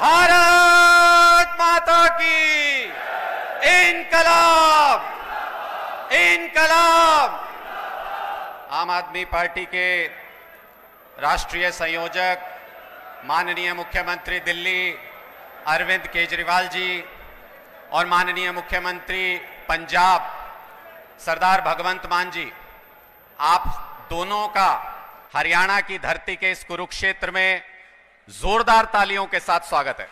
भारत माता की इनकलाब इनकलाब। आम आदमी पार्टी के राष्ट्रीय संयोजक माननीय मुख्यमंत्री दिल्ली अरविंद केजरीवाल जी और माननीय मुख्यमंत्री पंजाब सरदार भगवंत मान जी, आप दोनों का हरियाणा की धरती के इस कुरुक्षेत्र में जोरदार तालियों के साथ स्वागत है।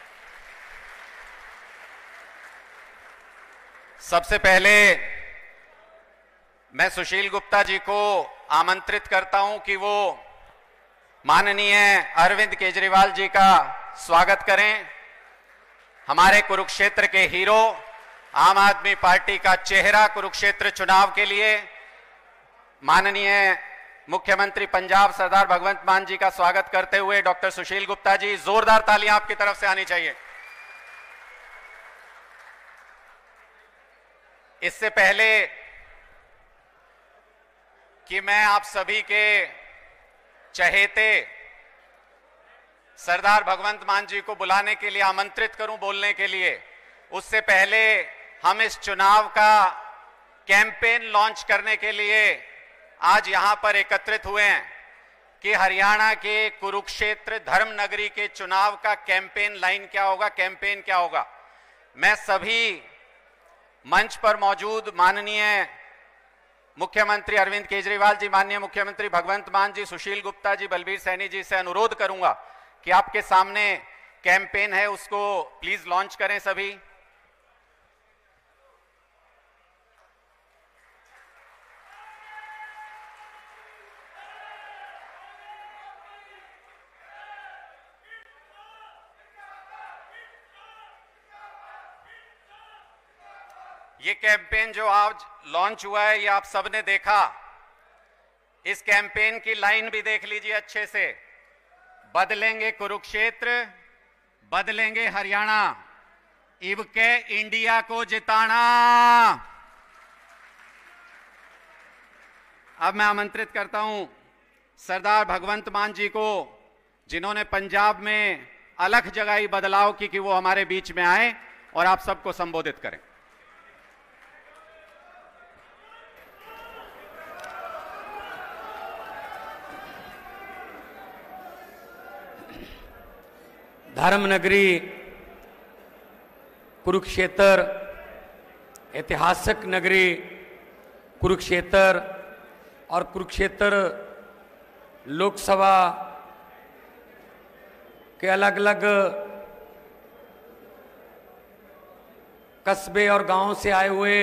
सबसे पहले मैं सुशील गुप्ता जी को आमंत्रित करता हूं कि वो माननीय अरविंद केजरीवाल जी का स्वागत करें। हमारे कुरुक्षेत्र के हीरो, आम आदमी पार्टी का चेहरा कुरुक्षेत्र चुनाव के लिए माननीय मुख्यमंत्री पंजाब सरदार भगवंत मान जी का स्वागत करते हुए डॉक्टर सुशील गुप्ता जी, जोरदार तालियां आपकी तरफ से आनी चाहिए। इससे पहले कि मैं आप सभी के चहेते सरदार भगवंत मान जी को बुलाने के लिए आमंत्रित करूं बोलने के लिए, उससे पहले हम इस चुनाव का कैंपेन लॉन्च करने के लिए आज यहां पर एकत्रित हुए हैं कि हरियाणा के कुरुक्षेत्र धर्म नगरी के चुनाव का कैंपेन लाइन क्या होगा, कैंपेन क्या होगा। मैं सभी मंच पर मौजूद माननीय मुख्यमंत्री अरविंद केजरीवाल जी, माननीय मुख्यमंत्री भगवंत मान जी, सुशील गुप्ता जी, बलबीर सैनी जी से अनुरोध करूंगा कि आपके सामने कैंपेन है उसको प्लीज लॉन्च करें सभी। ये कैंपेन जो आज लॉन्च हुआ है, ये आप सबने देखा। इस कैंपेन की लाइन भी देख लीजिए अच्छे से। बदलेंगे कुरुक्षेत्र, बदलेंगे हरियाणा, इबके इंडिया को जिताना। अब मैं आमंत्रित करता हूं सरदार भगवंत मान जी को, जिन्होंने पंजाब में अलख जगाई बदलाव की, कि वो हमारे बीच में आए और आप सबको संबोधित करें। धर्म नगरी कुरुक्षेत्र, ऐतिहासिक नगरी कुरुक्षेत्र और कुरुक्षेत्र लोकसभा के अलग अलग कस्बे और गांवों से आए हुए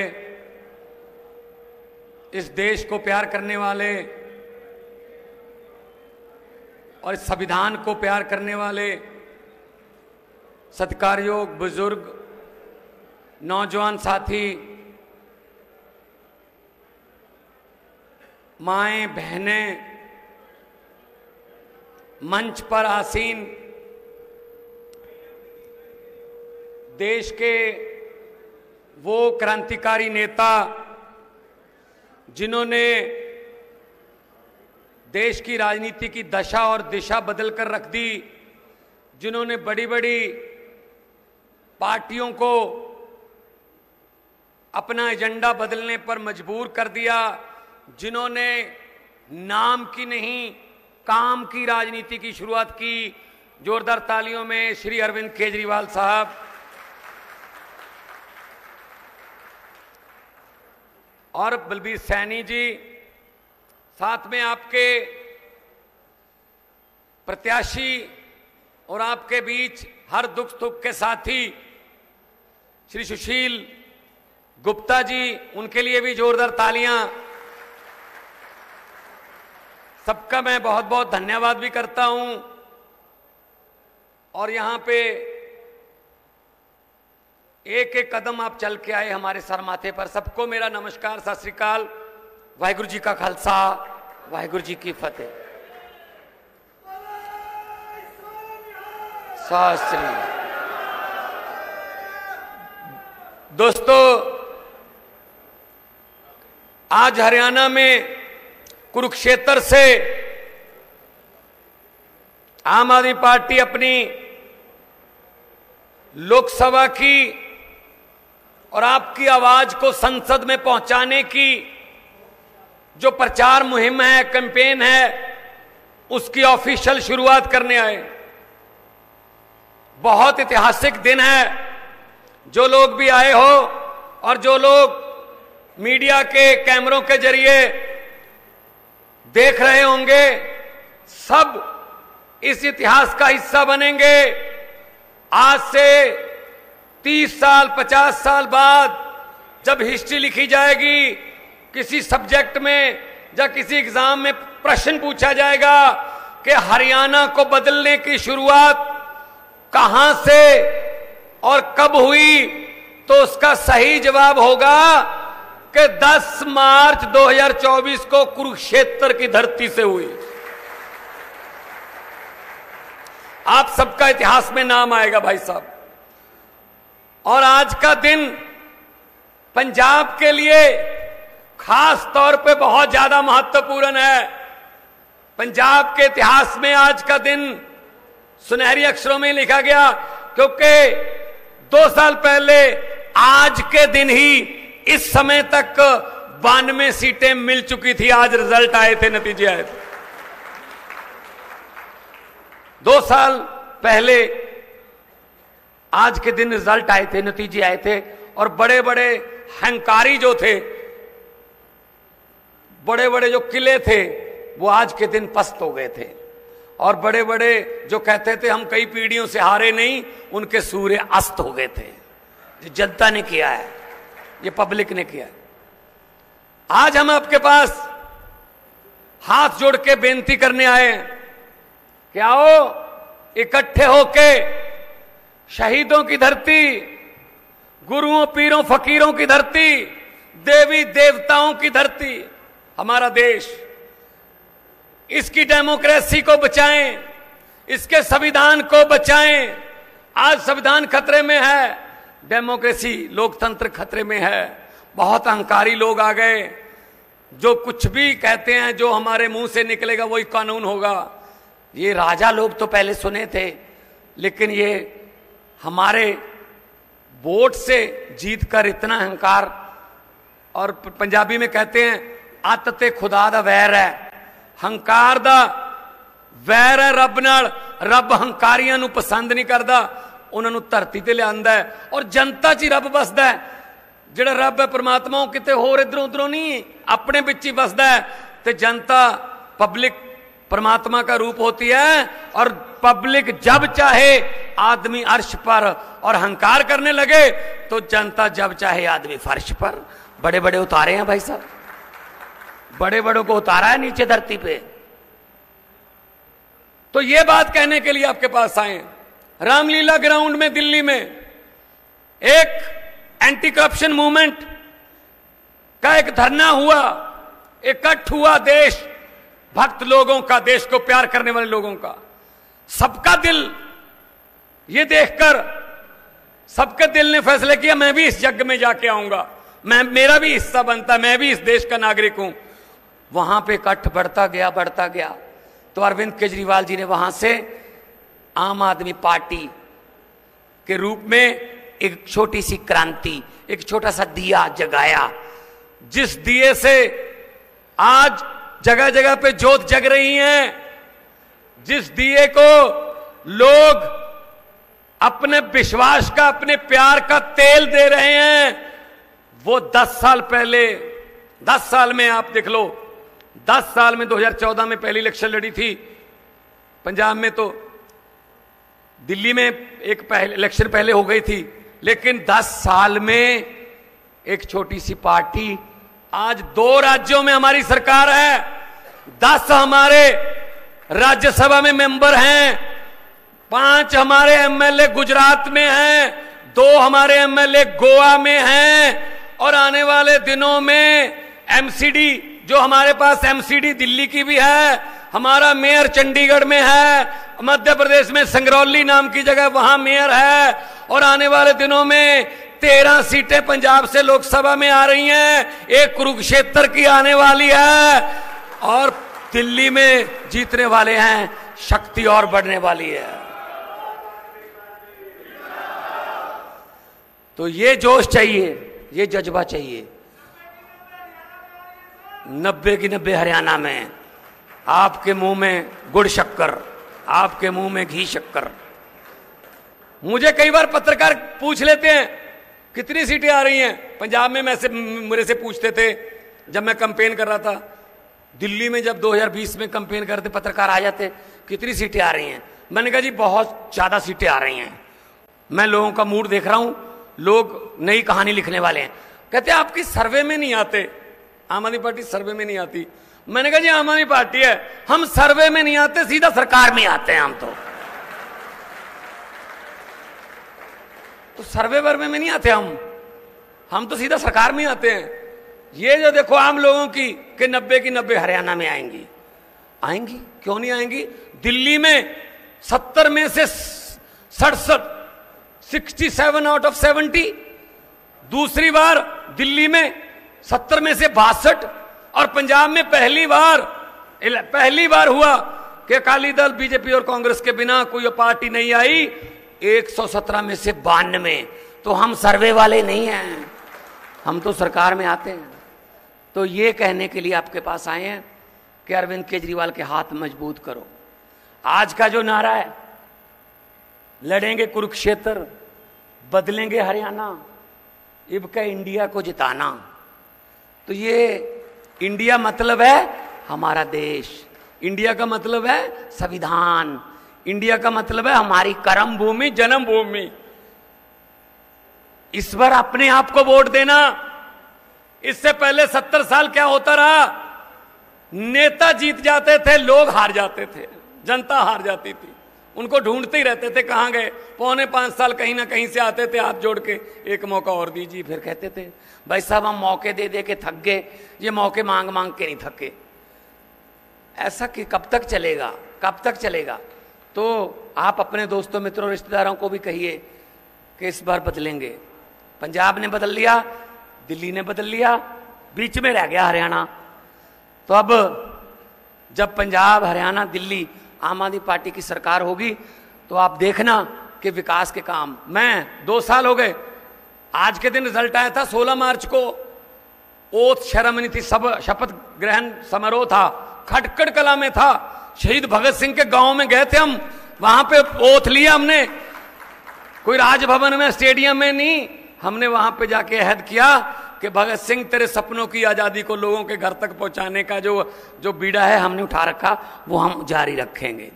इस देश को प्यार करने वाले और इस संविधान को प्यार करने वाले सत्कारयोग बुजुर्ग, नौजवान साथी, माएं, बहनें, मंच पर आसीन देश के वो क्रांतिकारी नेता जिन्होंने देश की राजनीति की दशा और दिशा बदल कर रख दी, जिन्होंने बड़ी बड़ी पार्टियों को अपना एजेंडा बदलने पर मजबूर कर दिया, जिन्होंने नाम की नहीं काम की राजनीति की शुरुआत की। जोरदार तालियों में श्री अरविंद केजरीवाल साहब। और बलबीर सैनी जी, साथ में आपके प्रत्याशी और आपके बीच हर दुख सुख के साथी श्री सुशील गुप्ता जी, उनके लिए भी जोरदार तालियां। सबका मैं बहुत बहुत धन्यवाद भी करता हूं। और यहां पे एक एक कदम आप चल के आए हमारे सर माथे पर। सबको मेरा नमस्कार, सत श्री अकाल, वाहिगुरु जी का खालसा, वाहिगुरु जी की फतेह। शास्त्री दोस्तों, आज हरियाणा में कुरुक्षेत्र से आम आदमी पार्टी अपनी लोकसभा की और आपकी आवाज को संसद में पहुंचाने की जो प्रचार मुहिम है, कैंपेन है, उसकी ऑफिशियल शुरुआत करने आए। बहुत ऐतिहासिक दिन है। जो लोग भी आए हो और जो लोग मीडिया के कैमरों के जरिए देख रहे होंगे, सब इस इतिहास का हिस्सा बनेंगे। आज से 30 साल 50 साल बाद जब हिस्ट्री लिखी जाएगी, किसी सब्जेक्ट में या किसी एग्जाम में प्रश्न पूछा जाएगा कि हरियाणा को बदलने की शुरुआत कहां से और कब हुई, तो उसका सही जवाब होगा कि 10 मार्च 2024 को कुरुक्षेत्र की धरती से हुई। आप सबका इतिहास में नाम आएगा भाई साहब। और आज का दिन पंजाब के लिए खास तौर पे बहुत ज्यादा महत्वपूर्ण है। पंजाब के इतिहास में आज का दिन सुनहरी अक्षरों में लिखा गया, क्योंकि 2 साल पहले आज के दिन ही इस समय तक 92 सीटें मिल चुकी थी। आज रिजल्ट आए थे, नतीजे आए थे। 2 साल पहले आज के दिन रिजल्ट आए थे, नतीजे आए थे, और बड़े बड़े हंकारी जो थे, बड़े बड़े जो किले थे, वो आज के दिन पस्त हो गए थे। और बड़े बड़े जो कहते थे हम कई पीढ़ियों से हारे नहीं, उनके सूर्य अस्त हो गए थे। ये जनता ने किया है, ये पब्लिक ने किया है। आज हम आपके पास हाथ जोड़ के बेनती करने आए कि आओ इकट्ठे होके शहीदों की धरती, गुरुओं पीरों फकीरों की धरती, देवी देवताओं की धरती, हमारा देश, इसकी डेमोक्रेसी को बचाएं, इसके संविधान को बचाएं। आज संविधान खतरे में है, डेमोक्रेसी लोकतंत्र खतरे में है। बहुत अहंकारी लोग आ गए जो कुछ भी कहते हैं, जो हमारे मुंह से निकलेगा वही कानून होगा। ये राजा लोग तो पहले सुने थे, लेकिन ये हमारे वोट से जीतकर इतना अहंकार, और पंजाबी में कहते हैं अत ते खुदा दा वैर है, हंकार दा वैर है रब नाल। रब हंकारियां नूं पसंद नहीं करदा, उन्होंने धरती ते लिआंदा है, और जनता च ही रब बसदा है। जिहड़ा रब है परमात्मा वो किते होर इधरों उधरों नहीं, अपने विच ही बसदा है। ते जनता पब्लिक परमात्मा का रूप होती है, और पब्लिक जब चाहे आदमी अर्श पर और हंकार करने लगे, तो जनता जब चाहे आदमी फर्श पर। बड़े बड़े उतारे हैं भाई साहब, बड़े बड़ों को उतारा है नीचे धरती पे। तो ये बात कहने के लिए आपके पास आए। रामलीला ग्राउंड में दिल्ली में एक एंटी करप्शन मूवमेंट का एक धरना हुआ, इकट्ठ हुआ देश भक्त लोगों का, देश को प्यार करने वाले लोगों का। सबका दिल ये देखकर, सबके दिल ने फैसला किया मैं भी इस यज्ञ में जाके आऊंगा, मेरा भी हिस्सा बनता है, मैं भी इस देश का नागरिक हूं। वहां पे इकट्ठ बढ़ता गया। तो अरविंद केजरीवाल जी ने वहां से आम आदमी पार्टी के रूप में एक छोटी सी क्रांति, एक छोटा सा दिया जगाया, जिस दिए से आज जगह जगह पे जोत जग रही है, जिस दिए को लोग अपने विश्वास का, अपने प्यार का तेल दे रहे हैं। वो 10 साल पहले, 10 साल में आप देख लो, 10 साल में 2014 में पहली इलेक्शन लड़ी थी पंजाब में, तो दिल्ली में एक इलेक्शन पहले हो गई थी, लेकिन 10 साल में एक छोटी सी पार्टी, आज 2 राज्यों में हमारी सरकार है, 10 हमारे राज्यसभा में मेंबर हैं, 5 हमारे एमएलए गुजरात में हैं, 2 हमारे एमएलए गोवा में हैं, और आने वाले दिनों में एमसीडी, जो हमारे पास एमसीडी दिल्ली की भी है, हमारा मेयर चंडीगढ़ में है, मध्य प्रदेश में संगरौली नाम की जगह वहां मेयर है, और आने वाले दिनों में 13 सीटें पंजाब से लोकसभा में आ रही हैं, एक कुरुक्षेत्र की आने वाली है, और दिल्ली में जीतने वाले हैं, शक्ति और बढ़ने वाली है। तो ये जोश चाहिए, ये जज्बा चाहिए। 90 की 90 हरियाणा में, आपके मुंह में गुड़ शक्कर, आपके मुंह में घी शक्कर। मुझे कई बार पत्रकार पूछ लेते हैं कितनी सीटें आ रही हैं पंजाब में। मेरे से पूछते थे जब मैं कैंपेन कर रहा था दिल्ली में, जब 2020 में कैंपेन करते पत्रकार आ जाते, कितनी सीटें आ रही हैं। मैंने कहा जी बहुत ज्यादा सीटें आ रही हैं, मैं लोगों का मूड देख रहा हूं, लोग नई कहानी लिखने वाले हैं। कहते आपकी सर्वे में नहीं आते, आम आदमी पार्टी सर्वे में नहीं आती। मैंने कहा जी आम आदमी पार्टी है, हम सर्वे में नहीं आते, सीधा सरकार में आते हैं हम तो सर्वे वर्वे में नहीं आते हम तो सीधा सरकार में आते हैं। ये जो देखो आम लोगों की कि 90 की 90 हरियाणा में आएंगी, क्यों नहीं आएंगी? दिल्ली में 70 में से 67, 67 आउट ऑफ 70। दूसरी बार दिल्ली में 70 में से 62, और पंजाब में पहली बार हुआ कि अकाली दल, बीजेपी और कांग्रेस के बिना कोई पार्टी नहीं आई, 117 में से 92। तो हम सर्वे वाले नहीं हैं, हम तो सरकार में आते हैं। तो ये कहने के लिए आपके पास आए हैं कि अरविंद केजरीवाल के हाथ मजबूत करो। आज का जो नारा है, लड़ेंगे कुरुक्षेत्र, बदलेंगे हरियाणा, इब का इंडिया को जिताना। तो ये इंडिया मतलब है हमारा देश, इंडिया का मतलब है संविधान, इंडिया का मतलब है हमारी कर्म भूमि, जन्मभूमि। इस बार अपने आप को वोट देना। इससे पहले 70 साल क्या होता रहा? नेता जीत जाते थे, लोग हार जाते थे, जनता हार जाती थी, उनको ढूंढते ही रहते थे कहां गए। 4.25 साल कहीं ना कहीं से आते थे हाथ जोड़ के, एक मौका और दीजिए। फिर कहते थे भाई साहब हम मौके दे दे के थक गए, ये मौके मांग मांग के नहीं थके। ऐसा कि कब तक चलेगा, कब तक चलेगा? तो आप अपने दोस्तों, मित्रों, रिश्तेदारों को भी कहिए कि इस बार बदलेंगे। पंजाब ने बदल लिया, दिल्ली ने बदल लिया, बीच में रह गया हरियाणा। तो अब जब पंजाब, हरियाणा, दिल्ली आम आदमी पार्टी की सरकार होगी तो आप देखना कि विकास के काम। मैं 2 साल हो गए, आज के दिन रिजल्ट आया था 16 मार्च को, ओथ सेरेमनी थी, सब शपथ ग्रहण समारोह था, खटकड़ कला में था। शहीद भगत सिंह के गांव में गए थे हम, वहां पे ओथ लिया हमने, कोई राजभवन में, स्टेडियम में नहीं, हमने वहां पे जाके अहद किया कि भगत सिंह तेरे सपनों की आजादी को लोगों के घर तक पहुंचाने का जो बीड़ा है हमने उठा रखा, वो हम जारी रखेंगे।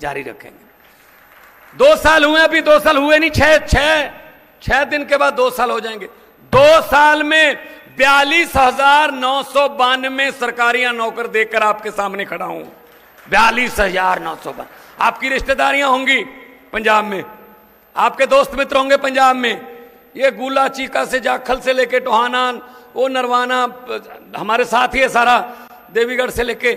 2 साल हुए, अभी 2 साल हुए नहीं, 6 दिन के बाद 2 साल हो जाएंगे। 2 साल में 42,992 सरकारी नौकर देकर आपके सामने खड़ा हूं। 42,992। आपकी रिश्तेदारियां होंगी पंजाब में, आपके दोस्त मित्र होंगे पंजाब में। ये गुला चीका से, जाखल से लेके टोहाना, वो नरवाना हमारे साथ ही है सारा, देवीगढ़ से लेके।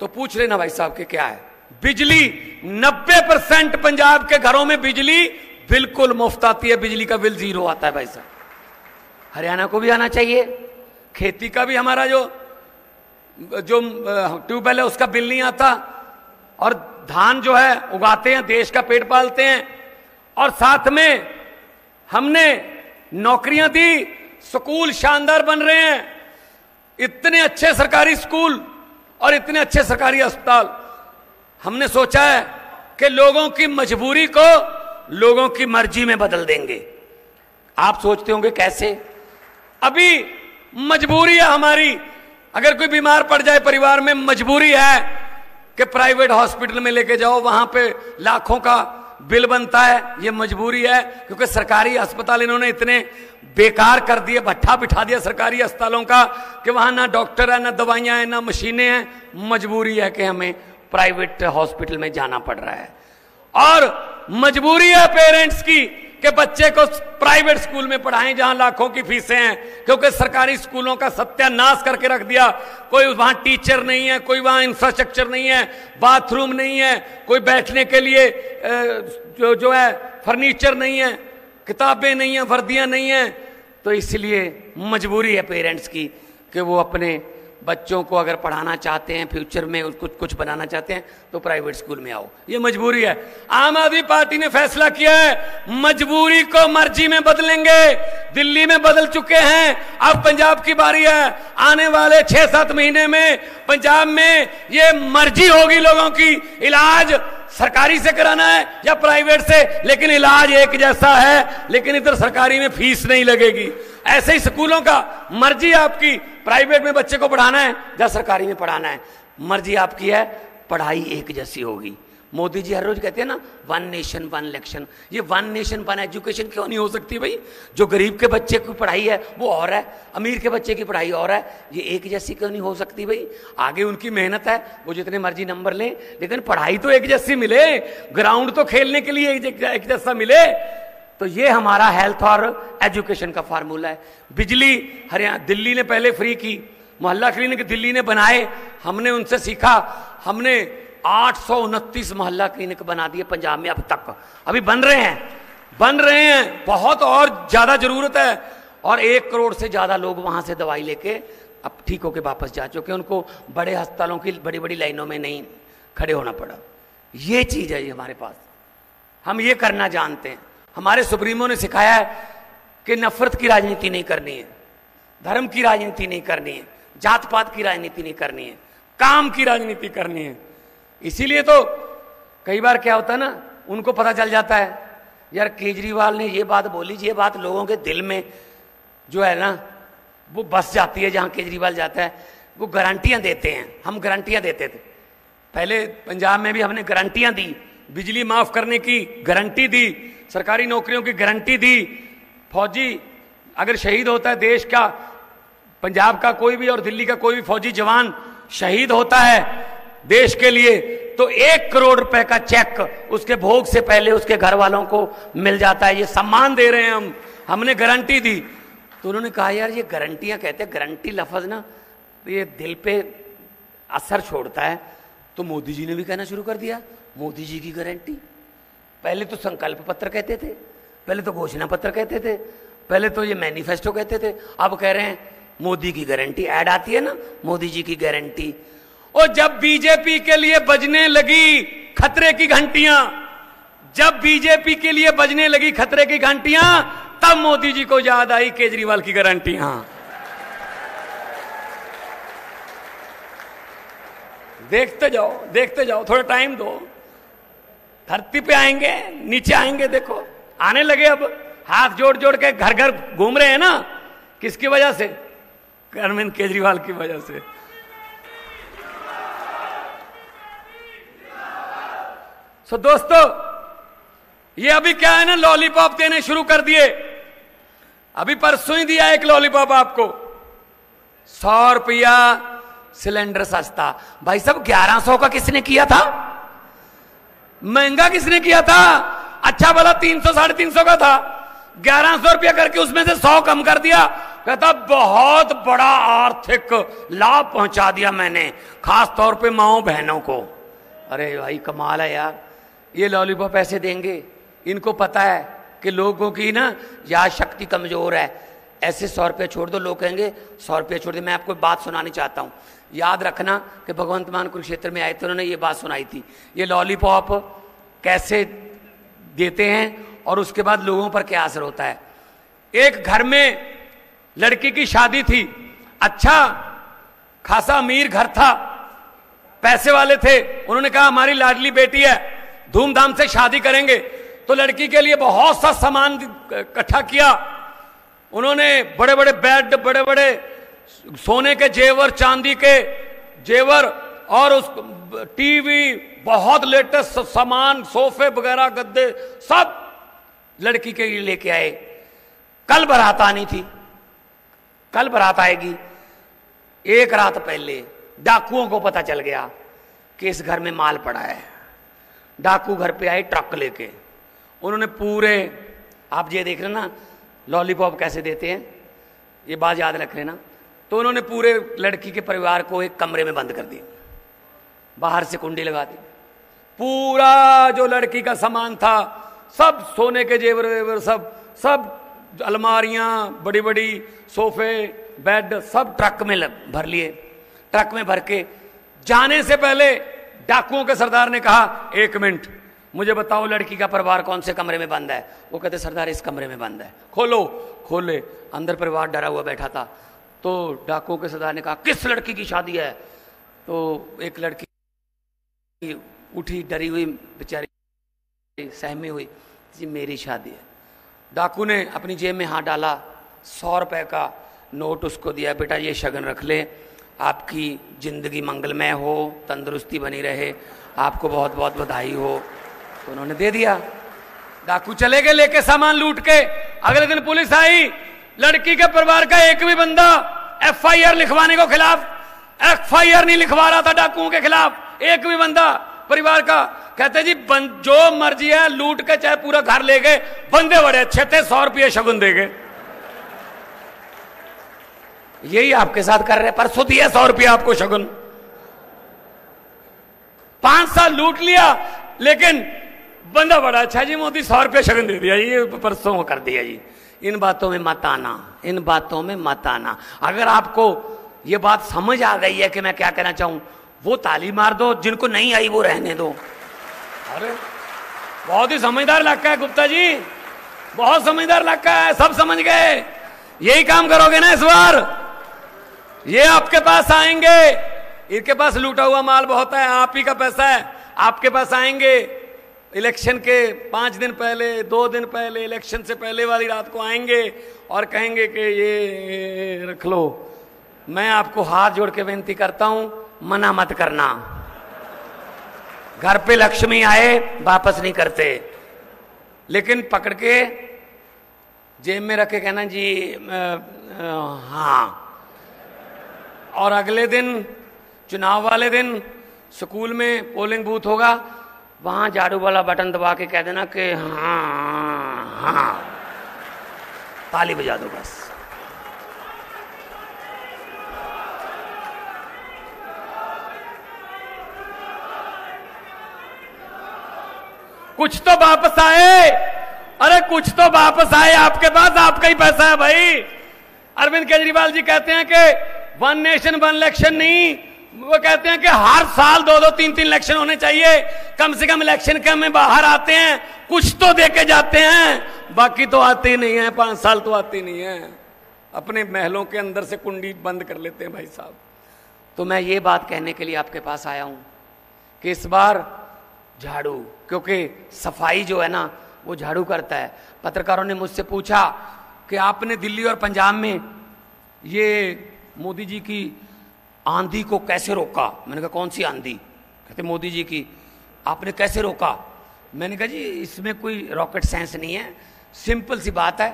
तो पूछ लेना भाई साहब के क्या है। बिजली 90% पंजाब के घरों में बिजली बिल्कुल मुफ्त आती है, बिजली का बिल 0 आता है भाई साहब। हरियाणा को भी आना चाहिए। खेती का भी हमारा जो ट्यूबवेल है उसका बिल नहीं आता, और धान जो है उगाते हैं, देश का पेट पालते हैं, और साथ में हमने नौकरियां दी, स्कूल शानदार बन रहे हैं, इतने अच्छे सरकारी स्कूल और इतने अच्छे सरकारी अस्पताल। हमने सोचा है कि लोगों की मजबूरी को लोगों की मर्जी में बदल देंगे। आप सोचते होंगे कैसे? अभी मजबूरी है हमारी, अगर कोई बीमार पड़ जाए परिवार में, मजबूरी है कि प्राइवेट हॉस्पिटल में लेके जाओ, वहां पे लाखों का बिल बनता है। ये मजबूरी है क्योंकि सरकारी अस्पताल इन्होंने इतने बेकार कर दिए, भट्ठा बिठा दिया सरकारी अस्पतालों का कि वहां ना डॉक्टर है, ना दवाइयां हैं, ना मशीनें हैं। मजबूरी है कि हमें प्राइवेट हॉस्पिटल में जाना पड़ रहा है, और मजबूरी है पेरेंट्स की कि बच्चे को प्राइवेट स्कूल में पढ़ाएं जहां लाखों की फीसें हैं, क्योंकि सरकारी स्कूलों का सत्यानाश करके रख दिया। कोई वहां टीचर नहीं है, कोई वहां इंफ्रास्ट्रक्चर नहीं है, बाथरूम नहीं है, कोई बैठने के लिए जो है फर्नीचर नहीं है, किताबें नहीं है, वर्दियां नहीं है। तो इसलिए मजबूरी है पेरेंट्स की कि वो अपने बच्चों को अगर पढ़ाना चाहते हैं, फ्यूचर में उसको कुछ बनाना चाहते हैं, तो प्राइवेट स्कूल में आओ, ये मजबूरी है। आम आदमी पार्टी ने फैसला किया है मजबूरी को मर्जी में बदलेंगे। दिल्ली में बदल चुके हैं, अब पंजाब की बारी है। आने वाले 6-7 महीने में पंजाब में ये मर्जी होगी लोगों की, इलाज सरकारी से कराना है या प्राइवेट से, लेकिन इलाज एक जैसा है, लेकिन इधर सरकारी में फीस नहीं लगेगी। ऐसे ही स्कूलों का मर्जी आपकी, प्राइवेट में बच्चे को पढ़ाना है या सरकारी में पढ़ाना है, मर्जी आपकी है, पढ़ाई एक जैसी होगी। मोदी जी हर रोज कहते हैं ना, 1 नेशन 1 इलेक्शन। ये 1 नेशन 1 एजुकेशन क्यों नहीं हो सकती भाई? जो गरीब के बच्चे की पढ़ाई है वो और है, अमीर के बच्चे की पढ़ाई और है, ये एक जैसी क्यों नहीं हो सकती भाई? आगे उनकी मेहनत है, वो जितने मर्जी नंबर लें, लेकिन पढ़ाई तो एक जैसी मिले, ग्राउंड तो खेलने के लिए एक जैसा मिले। तो ये हमारा हेल्थ और एजुकेशन का फार्मूला है। बिजली हरियाणा, दिल्ली ने पहले फ्री की, मोहल्ला क्लिनिक दिल्ली ने बनाए, हमने उनसे सीखा, हमने 829 मोहल्ला क्लिनिक बना दिए पंजाब में अब तक, अभी बन रहे हैं, बहुत और ज्यादा जरूरत है। और 1 करोड़ से ज्यादा लोग वहां से दवाई लेके अब ठीक होके वापस जा चुके, उनको बड़े अस्पतालों की बड़ी बड़ी लाइनों में नहीं खड़े होना पड़ा। ये चीज है ये हमारे पास, हम ये करना जानते हैं। हमारे सुप्रीमो ने सिखाया है कि नफरत की राजनीति नहीं करनी है, धर्म की राजनीति नहीं करनी है, जात पात की राजनीति नहीं करनी है, काम की राजनीति करनी है। इसीलिए तो कई बार क्या होता है ना, उनको पता चल जाता है यार केजरीवाल ने ये बात बोली, ये बात लोगों के दिल में जो है ना वो बस जाती है। जहां केजरीवाल जाता है वो गारंटियां देते हैं, हम गारंटियां देते थे पहले पंजाब में भी, हमने गारंटियां दी, बिजली माफ करने की गारंटी दी, सरकारी नौकरियों की गारंटी दी। फौजी अगर शहीद होता है देश का, पंजाब का कोई भी और दिल्ली का कोई भी फौजी जवान शहीद होता है देश के लिए, तो 1 करोड़ रुपए का चेक उसके भोग से पहले उसके घर वालों को मिल जाता है। ये सम्मान दे रहे हैं हमने गारंटी दी। तो उन्होंने कहा यार ये गारंटियां कहते हैं, गारंटी लफ्ज ना ये दिल पे असर छोड़ता है। तो मोदी जी ने भी कहना शुरू कर दिया मोदी जी की गारंटी। पहले तो संकल्प पत्र कहते थे, पहले तो घोषणा पत्र कहते थे, पहले तो ये मैनिफेस्टो कहते थे, अब कह रहे हैं मोदी की गारंटी। ऐड आती है ना मोदी जी की गारंटी। और जब बीजेपी के लिए बजने लगी खतरे की घंटियां, जब बीजेपी के लिए बजने लगी खतरे की घंटियां, तब मोदी जी को याद आई केजरीवाल की गारंटियां। देखते जाओ, थोड़ा टाइम दो, धरती पे आएंगे, नीचे आएंगे। देखो आने लगे, अब हाथ जोड़ जोड़ के घर घर घूम रहे हैं ना, किसकी वजह से? अरविंद केजरीवाल की वजह से। सो दोस्तों ये अभी क्या है ना, लॉलीपॉप देने शुरू कर दिए। अभी परसों ही दिया एक लॉलीपॉप आपको, 100 रुपया सिलेंडर सस्ता। भाई साहब 1100 का किसने किया था? महंगा किसने किया था? अच्छा भला 300 350 का था, 1100 रुपया करके उसमें से 100 कम कर दिया। कहता बहुत बड़ा आर्थिक लाभ पहुंचा दिया मैंने, खास तौर पे माओ बहनों को। अरे भाई कमाल है यार, ये लॉलीपॉप ऐसे देंगे, इनको पता है कि लोगों की ना याद शक्ति कमजोर है। ऐसे 100 रुपये छोड़ दो, लोग कहेंगे 100 रुपये छोड़ दे। मैं आपको बात सुनानी चाहता हूं, याद रखना कि भगवंत मान कुरुक्षेत्र में आए थे, उन्होंने ये बात सुनाई थी। ये लॉलीपॉप कैसे देते हैं और उसके बाद लोगों पर क्या असर होता है। एक घर में लड़की की शादी थी, अच्छा खासा अमीर घर था, पैसे वाले थे। उन्होंने कहा हमारी लाडली बेटी है, धूमधाम से शादी करेंगे। तो लड़की के लिए बहुत सा सामान इकट्ठा किया उन्होंने, बड़े बड़े बेड, बड़े बड़े सोने के जेवर, चांदी के जेवर, और उस टीवी, बहुत लेटेस्ट सामान, सोफे वगैरह, गद्दे, सब लड़की के लिए लेके आए। कल बारात आनी थी, कल बारात आएगी। एक रात पहले डाकुओं को पता चल गया कि इस घर में माल पड़ा है। डाकू घर पे आए ट्रक लेके, उन्होंने पूरे, आप ये देख लेना लॉलीपॉप कैसे देते हैं, ये बात याद रख लेना। तो उन्होंने पूरे लड़की के परिवार को एक कमरे में बंद कर दिया, बाहर से कुंडी लगा दी। पूरा जो लड़की का सामान था, सब सोने के जेवर वेवर, सब अलमारियां, बड़ी बड़ी सोफे, बेड, सब ट्रक में भर लिए। ट्रक में भर के। जाने से पहले डाकुओं के सरदार ने कहा, 1 मिनट मुझे बताओ लड़की का परिवार कौन से कमरे में बंद है। वो कहते सरदार इस कमरे में बंद है। खोलो। खोले, अंदर परिवार डरा हुआ बैठा था। तो डाकुओं के सरदार ने कहा, किस लड़की की शादी है? तो एक लड़की उठी, डरी हुई बेचारी, सहमी हुई, जी मेरी शादी है। डाकू ने अपनी जेब में हाथ डाला, 100 रुपए का नोट उसको दिया, बेटा ये शगन रख ले, आपकी जिंदगी मंगलमय हो, तंदुरुस्ती बनी रहे, आपको बहुत बहुत बधाई हो। तो उन्होंने दे दिया। डाकू चले गए लेके सामान लूट के। अगले दिन पुलिस आई, लड़की के परिवार का एक भी बंदा FIR लिखवाने को खिलाफ FIR नहीं लिखवा रहा था डाकुओं के खिलाफ, एक भी बंदा परिवार का। कहते जी जो मर्जी है लूट के चाहे पूरा घर ले गए, बंदे बड़े अच्छे थे, 100 रुपये शगुन दे गए। यही आपके साथ कर रहे, परसों दिया 100 रुपया आपको शगुन। 5 साल लूट लिया, लेकिन बंदा बड़ा अच्छा जी, मोदी 100 रुपया शगुन दे दिया, ये परसों कर दिया जी। इन बातों में मत आना, इन बातों में मत आना। अगर आपको ये बात समझ आ गई है कि मैं क्या कहना चाहूं, वो ताली मार दो, जिनको नहीं आई वो रहने दो। अरे बहुत ही समझदार इलाका है गुप्ता जी, बहुत समझदार इलाका है, सब समझ गए। यही काम करोगे ना इस बार, ये आपके पास आएंगे। इनके पास लूटा हुआ माल बहुत है, आप ही का पैसा है, आपके पास आएंगे। इलेक्शन के 5 दिन पहले, 2 दिन पहले, इलेक्शन से पहले वाली रात को आएंगे और कहेंगे कि ये रख लो। मैं आपको हाथ जोड़ के विनती करता हूं, मना मत करना। घर पे लक्ष्मी आए वापस नहीं करते, लेकिन पकड़ के जेब में रख के कहना जी हाँ। और अगले दिन, चुनाव वाले दिन, स्कूल में पोलिंग बूथ होगा, वहां झाड़ू वाला बटन दबा के कह देना कि हाँ हाँ, ताली बजा दो बस। कुछ तो वापस आए, अरे कुछ तो वापस आए आपके पास, आपका ही पैसा है भाई। अरविंद केजरीवाल जी कहते हैं कि 1 नेशन 1 इलेक्शन नहीं, वो कहते हैं कि हर साल 2-2, 3-3 इलेक्शन होने चाहिए। कम से कम इलेक्शन के हमें बाहर आते हैं, कुछ तो देके जाते हैं, बाकी तो आते ही नहीं है। 5 साल तो आते नहीं है, अपने महलों के अंदर से कुंडी बंद कर लेते हैं भाई साहब। तो मैं ये बात कहने के लिए आपके पास आया हूं कि इस बार झाड़ू, क्योंकि सफाई जो है ना वो झाड़ू करता है। पत्रकारों ने मुझसे पूछा कि आपने दिल्ली और पंजाब में ये मोदी जी की आंधी को कैसे रोका। मैंने कहा कौन सी आंधी? कहते मोदी जी की। आपने कैसे रोका? मैंने कहा जी इसमें कोई रॉकेट साइंस नहीं है, सिंपल सी बात है।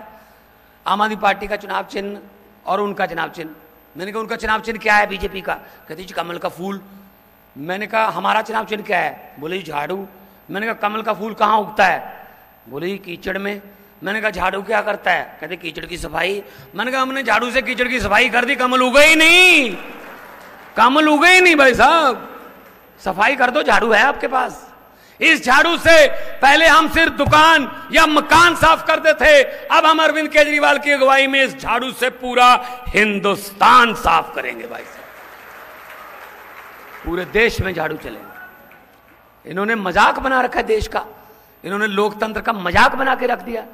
आम आदमी पार्टी का चुनाव चिन्ह और उनका चुनाव चिन्ह। मैंने कहा उनका चुनाव चिन्ह क्या है बीजेपी का? कहते जी कमल का फूल। मैंने कहा हमारा चुनाव चिन्ह क्या है? बोले जी झाड़ू। मैंने कहा कमल का फूल कहाँ उगता है? बोले जी कीचड़ में। मैंने कहा झाड़ू क्या करता है? कहते कीचड़ की सफाई। मैंने कहा हमने झाड़ू से कीचड़ की सफाई कर दी, कमल उगे ही नहीं, कमल उगे ही नहीं भाई साहब। सफाई कर दो, झाड़ू है आपके पास। इस झाड़ू से पहले हम सिर्फ दुकान या मकान साफ करते थे, अब हम अरविंद केजरीवाल की अगुवाई में इस झाड़ू से पूरा हिंदुस्तान साफ करेंगे भाई साहब। पूरे देश में झाड़ू चलेंगे। इन्होंने मजाक बना रखा है देश का, इन्होंने लोकतंत्र का मजाक बना के रख दिया,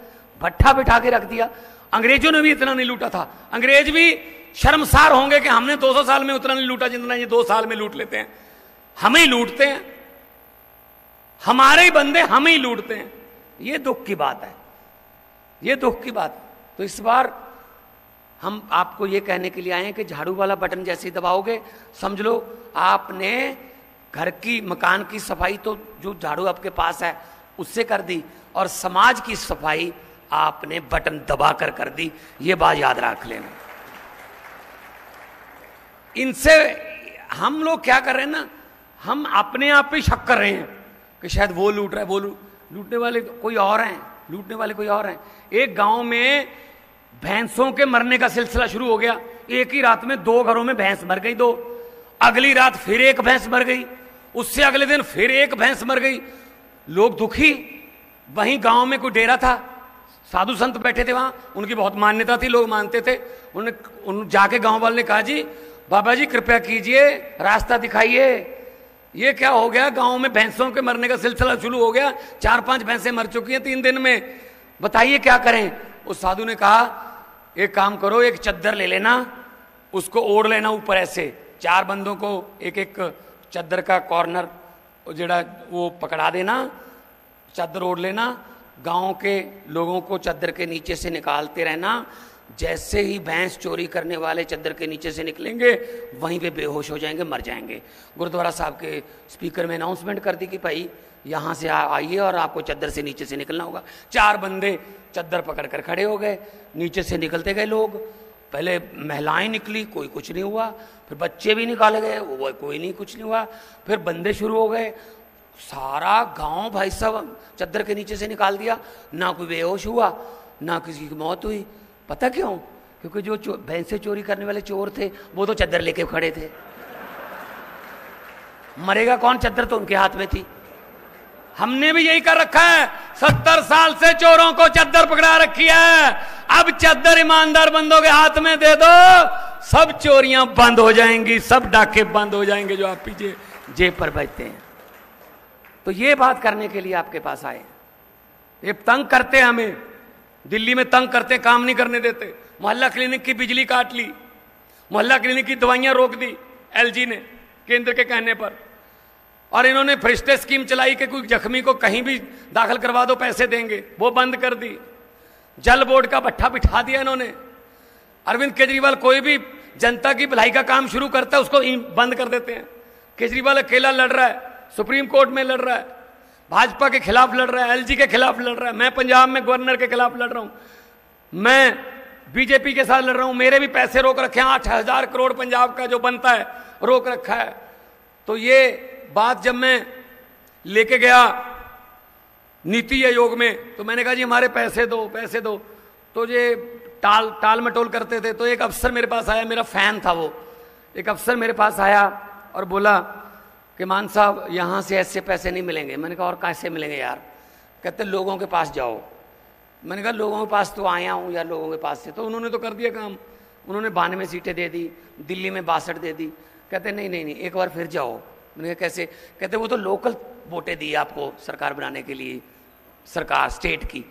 भट्ठा बिठा के रख दिया। अंग्रेजों ने भी इतना नहीं लूटा था। अंग्रेज भी शर्मसार होंगे कि हमने 200 साल में उतना नहीं लूटा जितना ये 2 साल में लूट लेते हैं। हम ही लूटते हैं, हमारे ही बंदे हम ही लूटते हैं। ये दुख की बात है, ये दुख की बात है। तो इस बार हम आपको ये कहने के लिए आए हैं कि झाड़ू वाला बटन जैसे ही दबाओगे, समझ लो आपने घर की, मकान की सफाई तो जो झाड़ू आपके पास है उससे कर दी, और समाज की सफाई आपने बटन दबाकर कर दी। ये बात याद रख लेना। इनसे हम लोग क्या कर रहे हैं ना, हम अपने आप पे शक कर रहे हैं कि शायद वो लूट रहा है, वो लूटने वाले कोई और हैं, लूटने वाले कोई और हैं। एक गांव में भैंसों के मरने का सिलसिला शुरू हो गया। एक ही रात में 2 घरों में भैंस मर गई, 2। अगली रात फिर एक भैंस मर गई, उससे अगले दिन फिर एक भैंस मर गई। लोग दुखी। वहीं गांव में कोई डेरा था, साधु संत बैठे थे वहां, उनकी बहुत मान्यता थी, लोग मानते थे। उन जाके गांव वाले ने कहा जी बाबा जी कृपया कीजिए, रास्ता दिखाइए। ये क्या हो गया, गांव में भैंसों के मरने का सिलसिला शुरू हो गया, 4-5 भैंसें मर चुकी हैं 3 दिन में, बताइए क्या करें। उस साधु ने कहा एक काम करो, एक चद्दर ले लेना, उसको ओढ़ लेना ऊपर ऐसे, 4 बंदों को एक एक चद्दर का कॉर्नर जड़ा वो पकड़ा देना, चद्दर ओढ़ लेना, गांव के लोगों को चद्दर के नीचे से निकालते रहना। जैसे ही भैंस चोरी करने वाले चद्दर के नीचे से निकलेंगे वहीं पे बेहोश हो जाएंगे, मर जाएंगे। गुरुद्वारा साहब के स्पीकर में अनाउंसमेंट कर दी कि भाई यहाँ से आइए और आपको चद्दर से नीचे से निकलना होगा। 4 बंदे चद्दर पकड़ कर खड़े हो गए, नीचे से निकलते गए लोग। पहले महिलाएं निकली, कोई कुछ नहीं हुआ, फिर बच्चे भी निकाले गए, वो कोई नहीं, कुछ नहीं हुआ, फिर बंदे शुरू हो गए। सारा गांव भाई साहब चद्दर के नीचे से निकाल दिया, ना कोई बेहोश हुआ ना किसी की मौत हुई। पता क्यों? क्योंकि जो भैंसे चोरी करने वाले चोर थे वो तो चद्दर लेके खड़े थे। मरेगा कौन? चद्दर तो उनके हाथ में थी। हमने भी यही कर रखा है, 70 साल से चोरों को चद्दर पकड़ा रखी है। अब चद्दर ईमानदार बंदों के हाथ में दे दो, सब चोरियां बंद हो जाएंगी, सब डाके बंद हो जाएंगे जो आप पीछे जेब पर बैठते हैं। तो ये बात करने के लिए आपके पास आए। ये तंग करते हमें, दिल्ली में तंग करते, काम नहीं करने देते। मोहल्ला क्लिनिक की बिजली काट ली, मोहल्ला क्लिनिक की दवाइयां रोक दी एलजी ने केंद्र के कहने पर, और इन्होंने फरिश्ते स्कीम चलाई कि कोई जख्मी को कहीं भी दाखिल करवा दो पैसे देंगे, वो बंद कर दी। जल बोर्ड का भट्ठा बिठा दिया इन्होंने। अरविंद केजरीवाल कोई भी जनता की भलाई का काम शुरू करता है उसको बंद कर देते हैं। केजरीवाल अकेला लड़ रहा है, सुप्रीम कोर्ट में लड़ रहा है, भाजपा के खिलाफ लड़ रहा है, एलजी के खिलाफ लड़ रहा है, मैं पंजाब में गवर्नर के खिलाफ लड़ रहा हूं, मैं बीजेपी के साथ लड़ रहा हूं, मेरे भी पैसे रोक रखे हैं, 8,000 करोड़ पंजाब का जो बनता है रोक रखा है। तो ये बात जब मैं लेके गया नीति आयोग में, तो मैंने कहा जी हमारे पैसे दो, पैसे दो। तो ये टाल मटोल करते थे। तो एक अफसर मेरे पास आया, मेरा फैन था वो, एक अफसर मेरे पास आया और बोला कि मान साहब यहाँ से ऐसे पैसे नहीं मिलेंगे। मैंने कहा और कैसे मिलेंगे यार? कहते लोगों के पास जाओ। मैंने कहा लोगों के पास तो आया हूँ यार, लोगों के पास से। तो उन्होंने तो कर दिया काम, उन्होंने 92 सीटें दे दी, दिल्ली में 62 दे दी। कहते नहीं एक बार फिर जाओ। मैंने कहा कैसे? कहते वो तो लोकल वोटें दी आपको सरकार बनाने के लिए, सरकार स्टेट की,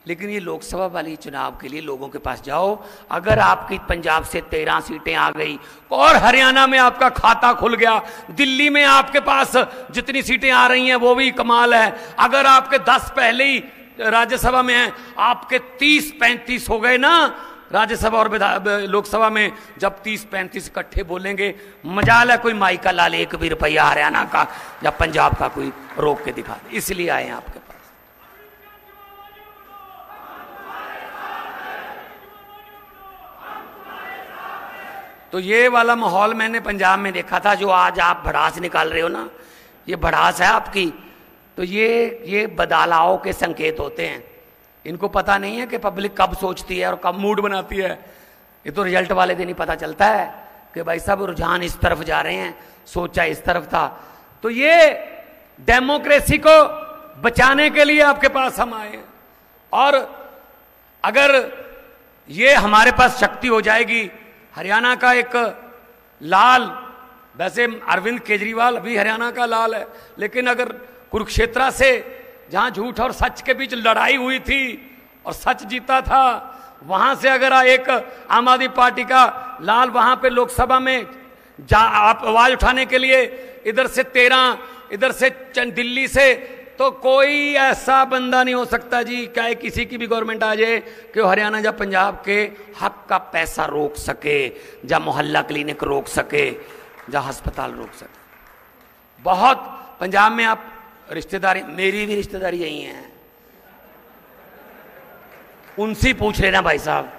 लेकिन ये लोकसभा वाली चुनाव के लिए लोगों के पास जाओ। अगर आपकी पंजाब से 13 सीटें आ गई और हरियाणा में आपका खाता खुल गया, दिल्ली में आपके पास जितनी सीटें आ रही हैं वो भी कमाल है। अगर आपके 10 पहले ही राज्यसभा में हैं, आपके 30-35 हो गए ना राज्यसभा और लोकसभा में। जब 30-35 इकट्ठे बोलेंगे, मजाल है कोई माई का लाल 1 भी रुपया हरियाणा का या पंजाब का कोई रोक के दिखा दे। इसलिए आए हैं आपके पास। तो ये वाला माहौल मैंने पंजाब में देखा था, जो आज आप भड़ास निकाल रहे हो ना, ये भड़ास है आपकी। तो ये बदलाव के संकेत होते हैं। इनको पता नहीं है कि पब्लिक कब सोचती है और कब मूड बनाती है। ये तो रिजल्ट वाले दिन ही पता चलता है कि भाई सब रुझान इस तरफ जा रहे हैं, सोचा इस तरफ था। तो ये डेमोक्रेसी को बचाने के लिए आपके पास हम आए हैं। और अगर ये हमारे पास शक्ति हो जाएगी, हरियाणा का एक लाल, वैसे अरविंद केजरीवाल अभी हरियाणा का लाल है, लेकिन अगर कुरुक्षेत्र से जहां झूठ और सच के बीच लड़ाई हुई थी और सच जीता था, वहां से अगर एक आम आदमी पार्टी का लाल वहां पे लोकसभा में आप आवाज उठाने के लिए, इधर से 13, इधर से दिल्ली से, तो कोई ऐसा बंदा नहीं हो सकता जी, चाहे किसी की भी गवर्नमेंट आ जाए, कि हरियाणा या पंजाब के हक का पैसा रोक सके, या मोहल्ला क्लिनिक रोक सके, या अस्पताल रोक सके। बहुत पंजाब में आप रिश्तेदारी, मेरी भी रिश्तेदारी यही है, उनसे पूछ लेना भाई साहब,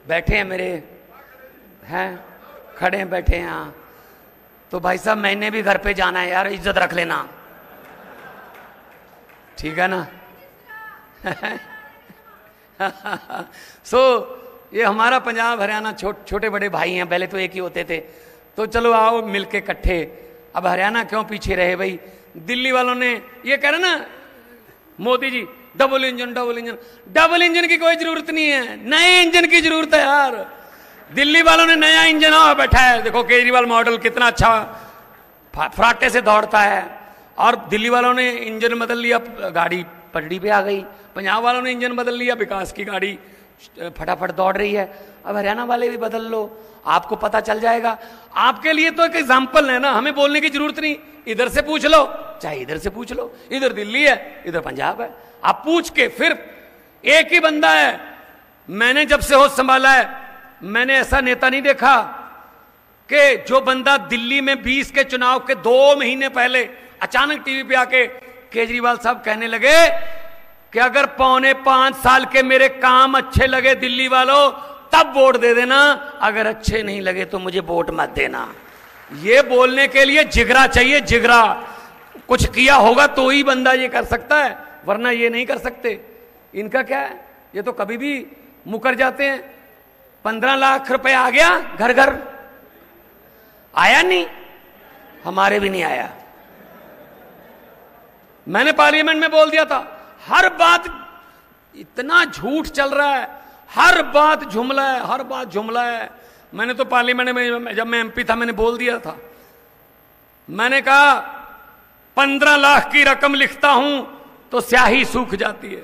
बैठे हैं मेरे, हैं खड़े हैं, बैठे हैं। हाँ तो भाई साहब मैंने भी घर पे जाना है यार, इज्जत रख लेना, ठीक है ना। ये हमारा पंजाब हरियाणा छोटे बड़े भाई हैं, पहले तो एक ही होते थे। तो चलो आओ मिलके इकट्ठे। अब हरियाणा क्यों पीछे रहे भाई? दिल्ली वालों ने ये कह रहे ना मोदी जी, डबल इंजन की कोई जरूरत नहीं है, नए इंजन की जरूरत है यार। दिल्ली वालों ने नया इंजन बैठा है, देखो केजरीवाल मॉडल कितना अच्छा फराटे से दौड़ता है। और दिल्ली वालों ने इंजन बदल लिया, गाड़ी पटड़ी पे आ गई। पंजाब वालों ने इंजन बदल लिया, विकास की गाड़ी फटाफट दौड़ रही है। अब हरियाणा वाले भी बदल लो, आपको पता चल जाएगा। आपके लिए तो एक एग्जाम्पल है ना, हमें बोलने की जरूरत नहीं, इधर से पूछ लो, चाहे इधर से पूछ लो, इधर दिल्ली है इधर पंजाब है, आप पूछ के फिर एक ही बंदा है। मैंने जब से होश संभाला है मैंने ऐसा नेता नहीं देखा कि जो बंदा दिल्ली में 20 के चुनाव के 2 महीने पहले अचानक टीवी पे आके केजरीवाल साहब कहने लगे कि अगर 4.25 साल के मेरे काम अच्छे लगे दिल्ली वालों तब वोट दे देना, अगर अच्छे नहीं लगे तो मुझे वोट मत देना। ये बोलने के लिए जिगरा चाहिए, जिगरा। कुछ किया होगा तो ही बंदा ये कर सकता है, वरना ये नहीं कर सकते। इनका क्या है, ये तो कभी भी मुकर जाते हैं। 15 लाख रुपए आ गया घर घर, आया नहीं, हमारे भी नहीं आया। मैंने पार्लियामेंट में बोल दिया था, हर बात इतना झूठ चल रहा है, हर बात जुमला है, हर बात जुमला है। मैंने तो पार्लियामेंट में जब मैं एमपी था मैंने बोल दिया था, मैंने कहा 15 लाख की रकम लिखता हूं तो स्याही सूख जाती है,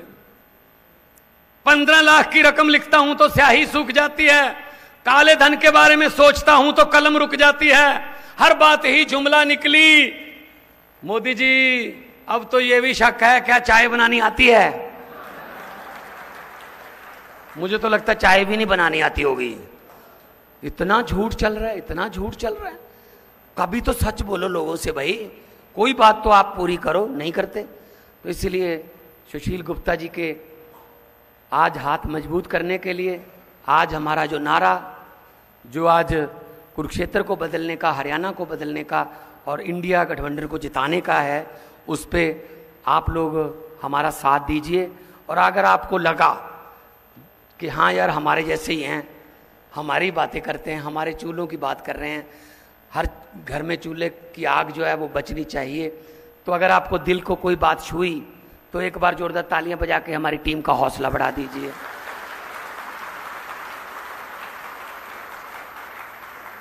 15 लाख की रकम लिखता हूं तो स्याही सूख जाती है, काले धन के बारे में सोचता हूं तो कलम रुक जाती है, हर बात ही जुमला निकली। मोदी जी अब तो यह भी शक है क्या चाय बनानी आती है? मुझे तो लगता है चाय भी नहीं बनानी आती होगी। इतना झूठ चल रहा है, इतना झूठ चल रहा है। कभी तो सच बोलो लोगों से भाई, कोई बात तो आप पूरी करो, नहीं करते। तो इसलिए सुशील गुप्ता जी के आज हाथ मजबूत करने के लिए आज हमारा जो नारा, जो आज कुरुक्षेत्र को बदलने का, हरियाणा को बदलने का और इंडिया गठबंधन को जिताने का है, उस पर आप लोग हमारा साथ दीजिए। और अगर आपको लगा कि हाँ यार हमारे जैसे ही हैं, हमारी बातें करते हैं, हमारे चूल्हों की बात कर रहे हैं, हर घर में चूल्हे की आग जो है वो बचनी चाहिए, तो अगर आपको दिल को कोई बात छुई तो एक बार जोरदार तालियां बजा के हमारी टीम का हौसला बढ़ा दीजिए।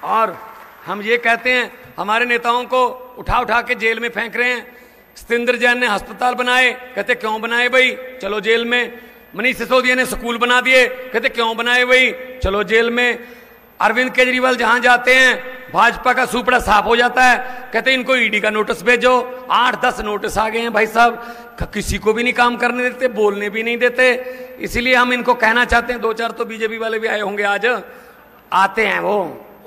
और हम ये कहते हैं, हमारे नेताओं को उठा उठा के जेल में फेंक रहे हैं। सत्येंद्र जैन ने अस्पताल बनाए, कहते क्यों बनाए भाई, चलो जेल में। मनीष सिसोदिया ने स्कूल बना दिए, कहते क्यों बनाए भाई, चलो जेल में। अरविंद केजरीवाल जहां जाते हैं भाजपा का सुपड़ा साफ हो जाता है, कहते इनको ईडी का नोटिस भेजो। 8-10 नोटिस आ गए हैं भाई साहब, किसी को भी नहीं काम करने देते, बोलने भी नहीं देते। इसीलिए हम इनको कहना चाहते हैं, 2-4 तो बीजेपी वाले भी आए होंगे आज, आते हैं वो,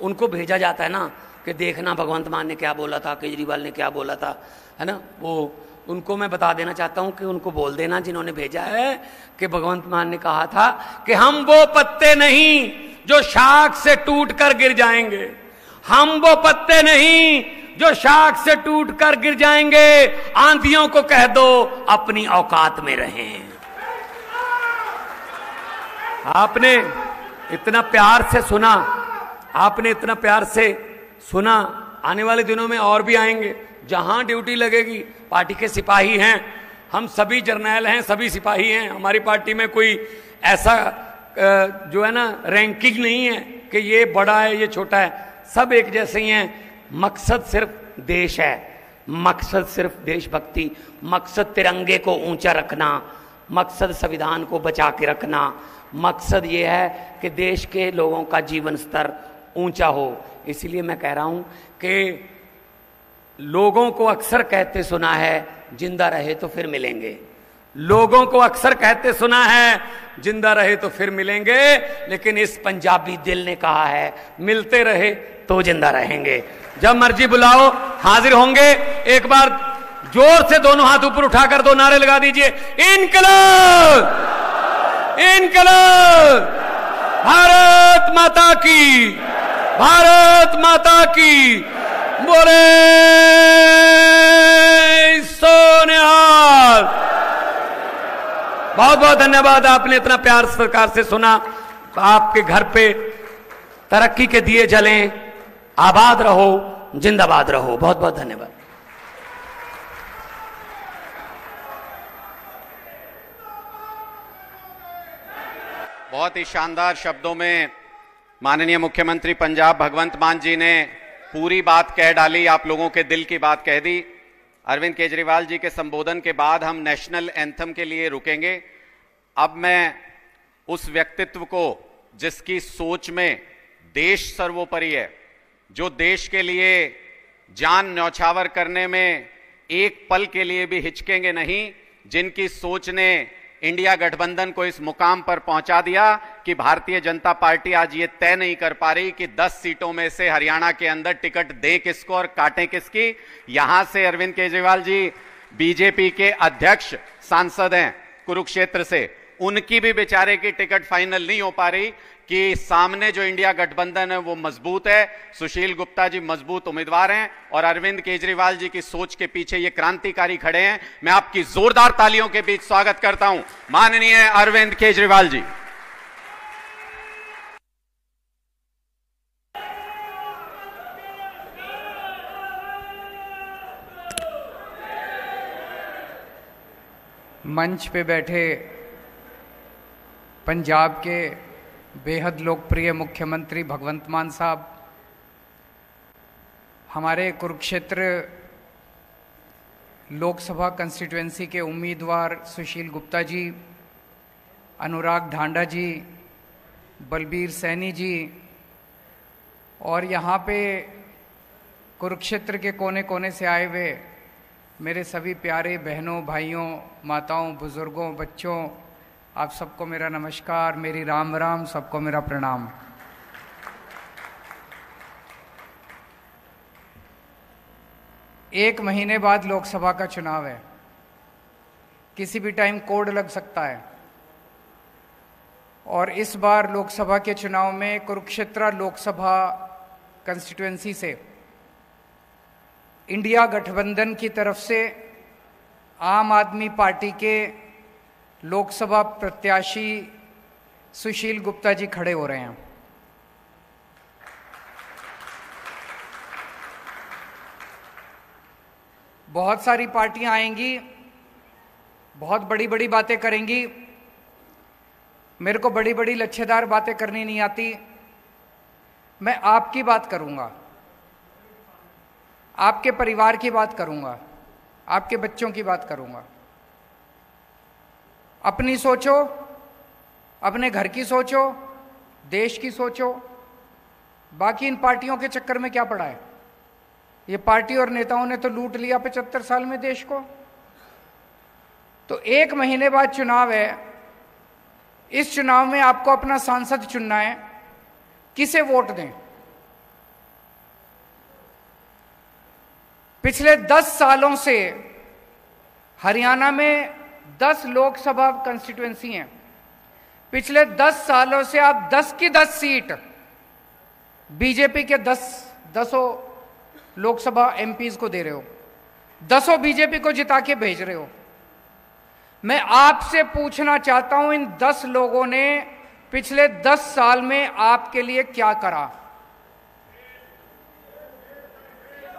उनको भेजा जाता है ना कि देखना भगवंत मान ने क्या बोला था, केजरीवाल ने क्या बोला था, है ना। वो उनको मैं बता देना चाहता हूं कि उनको बोल देना जिन्होंने भेजा है कि भगवंत मान ने कहा था कि हम वो पत्ते नहीं जो शाख से टूटकर गिर जाएंगे, हम वो पत्ते नहीं जो शाख से टूटकर गिर जाएंगे, आंधियों को कह दो अपनी औकात में रहें। आपने इतना प्यार से सुना, आपने इतना प्यार से सुना। आने वाले दिनों में और भी आएंगे, जहां ड्यूटी लगेगी। पार्टी के सिपाही हैं, हम सभी जर्नैल हैं, सभी सिपाही हैं। हमारी पार्टी में कोई ऐसा जो है ना रैंकिंग नहीं है कि ये बड़ा है ये छोटा है, सब एक जैसे ही हैं। मकसद सिर्फ देश है, मकसद सिर्फ देशभक्ति, मकसद तिरंगे को ऊंचा रखना, मकसद संविधान को बचा के रखना, मकसद ये है कि देश के लोगों का जीवन स्तर ऊंचा हो। इसलिए मैं कह रहा हूं कि लोगों को अक्सर कहते सुना है जिंदा रहे तो फिर मिलेंगे, लोगों को अक्सर कहते सुना है जिंदा रहे तो फिर मिलेंगे, लेकिन इस पंजाबी दिल ने कहा है मिलते रहे तो जिंदा रहेंगे। जब मर्जी बुलाओ हाजिर होंगे। एक बार जोर से दोनों हाथ ऊपर उठाकर 2 नारे लगा दीजिए, इनकलाब, इनकलाब, भारत माता की, भारत माता की, बोले सोनिहाल। बहुत बहुत धन्यवाद, आपने इतना प्यार सरकार से सुना। आपके घर पे तरक्की के दिए जलें, आबाद रहो, जिंदाबाद रहो। बहुत बहुत धन्यवाद। बहुत ही शानदार शब्दों में माननीय मुख्यमंत्री पंजाब भगवंत मान जी ने पूरी बात कह डाली, आप लोगों के दिल की बात कह दी। अरविंद केजरीवाल जी के संबोधन के बाद हम नेशनल एंथम के लिए रुकेंगे। अब मैं उस व्यक्तित्व को जिसकी सोच में देश सर्वोपरि है, जो देश के लिए जान न्यौछावर करने में एक पल के लिए भी हिचकेंगे नहीं, जिनकी सोच ने इंडिया गठबंधन को इस मुकाम पर पहुंचा दिया कि भारतीय जनता पार्टी आज ये तय नहीं कर पा रही कि 10 सीटों में से हरियाणा के अंदर टिकट दें किसको और काटें किसकी। यहां से अरविंद केजरीवाल जी बीजेपी के अध्यक्ष सांसद हैं कुरुक्षेत्र से, उनकी भी बेचारे की टिकट फाइनल नहीं हो पा रही कि सामने जो इंडिया गठबंधन है वो मजबूत है, सुशील गुप्ता जी मजबूत उम्मीदवार हैं और अरविंद केजरीवाल जी की सोच के पीछे ये क्रांतिकारी खड़े हैं। मैं आपकी जोरदार तालियों के बीच स्वागत करता हूं माननीय अरविंद केजरीवाल जी। मंच पे बैठे पंजाब के बेहद लोकप्रिय मुख्यमंत्री भगवंत मान साहब, हमारे कुरुक्षेत्र लोकसभा कंस्टिट्यूएंसी के उम्मीदवार सुशील गुप्ता जी, अनुराग ढांडा जी, बलबीर सैनी जी और यहाँ पे कुरुक्षेत्र के कोने कोने से आए हुए मेरे सभी प्यारे बहनों, भाइयों, माताओं, बुजुर्गों, बच्चों, आप सबको मेरा नमस्कार, मेरी राम राम, सबको मेरा प्रणाम। एक महीने बाद लोकसभा का चुनाव है, किसी भी टाइम कोड लग सकता है और इस बार लोकसभा के चुनाव में कुरुक्षेत्र लोकसभा कंस्टिट्यूएंसी से इंडिया गठबंधन की तरफ से आम आदमी पार्टी के लोकसभा प्रत्याशी सुशील गुप्ता जी खड़े हो रहे हैं। बहुत सारी पार्टियां आएंगी, बहुत बड़ी बड़ी बातें करेंगी। मेरे को बड़ी बड़ी लच्छेदार बातें करनी नहीं आती। मैं आपकी बात करूंगा, आपके परिवार की बात करूंगा, आपके बच्चों की बात करूंगा। अपनी सोचो, अपने घर की सोचो, देश की सोचो। बाकी इन पार्टियों के चक्कर में क्या पड़ा है? ये पार्टी और नेताओं ने तो लूट लिया 75 साल में देश को। तो एक महीने बाद चुनाव है, इस चुनाव में आपको अपना सांसद चुनना है। किसे वोट दें? पिछले 10 सालों से हरियाणा में 10 लोकसभा कंस्टिट्यूएंसी हैं। पिछले 10 सालों से आप 10 की 10 सीट बीजेपी के 10 लोकसभा एमपीज को दे रहे हो, 10 बीजेपी को जिता के भेज रहे हो। मैं आपसे पूछना चाहता हूं, इन 10 लोगों ने पिछले 10 साल में आपके लिए क्या करा?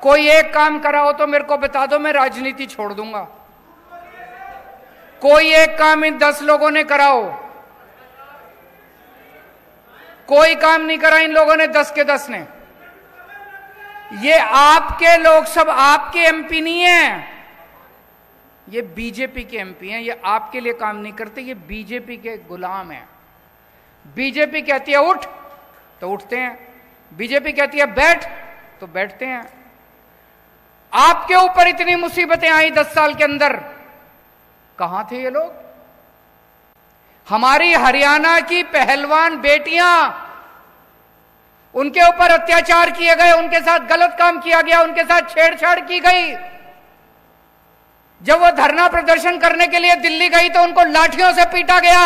कोई एक काम करा हो तो मेरे को बता दो, मैं राजनीति छोड़ दूंगा। कोई एक काम इन 10 लोगों ने कराओ। कोई काम नहीं करा इन लोगों ने, 10 के 10 ने। ये आपके लोकसभा, आपके एमपी नहीं है, ये बीजेपी के एमपी हैं। ये आपके लिए काम नहीं करते, ये बीजेपी के गुलाम हैं। बीजेपी कहती है उठ तो उठते हैं, बीजेपी कहती है बैठ तो बैठते हैं। आपके ऊपर इतनी मुसीबतें आई 10 साल के अंदर, कहां थे ये लोग? हमारी हरियाणा की पहलवान बेटियां, उनके ऊपर अत्याचार किए गए, उनके साथ गलत काम किया गया, उनके साथ छेड़छाड़ की गई। जब वो धरना प्रदर्शन करने के लिए दिल्ली गई तो उनको लाठियों से पीटा गया।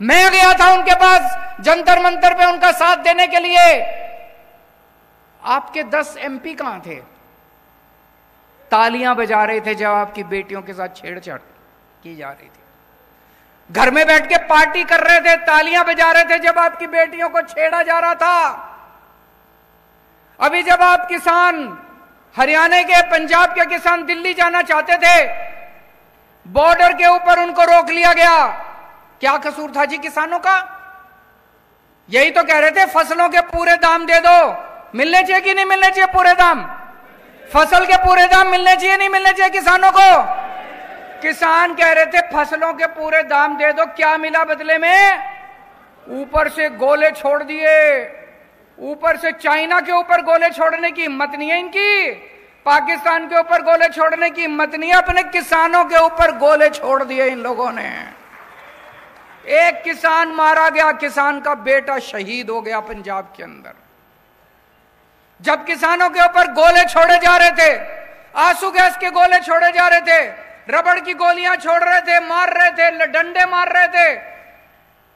मैं गया था उनके पास जंतर मंतर पे उनका साथ देने के लिए। आपके 10 एमपी कहां थे? तालियां बजा रहे थे जब आपकी बेटियों के साथ छेड़छाड़ की जा रही थी। घर में बैठ के पार्टी कर रहे थे, तालियां बजा रहे थे जब आपकी बेटियों को छेड़ा जा रहा था। अभी जब आप किसान, हरियाणा के, पंजाब के किसान दिल्ली जाना चाहते थे, बॉर्डर के ऊपर उनको रोक लिया गया। क्या कसूर था जी किसानों का? यही तो कह रहे थे फसलों के पूरे दाम दे दो। मिलने चाहिए कि नहीं मिलने चाहिए पूरे दाम? फसल के पूरे दाम मिलने चाहिए नहीं मिलने चाहिए किसानों को? किसान कह रहे थे फसलों के पूरे दाम दे दो। क्या मिला बदले में? ऊपर से गोले छोड़ दिए। ऊपर से चाइना के ऊपर गोले छोड़ने की हिम्मत नहीं है इनकी, पाकिस्तान के ऊपर गोले छोड़ने की हिम्मत नहीं है, अपने किसानों के ऊपर गोले छोड़ दिए इन लोगों ने। एक किसान मारा गया, किसान का बेटा शहीद हो गया पंजाब के अंदर। जब किसानों के ऊपर गोले छोड़े जा रहे थे, आंसू गैस के गोले छोड़े जा रहे थे, रबड़ की गोलियां छोड़ रहे थे, मार रहे थे, डंडे मार रहे थे,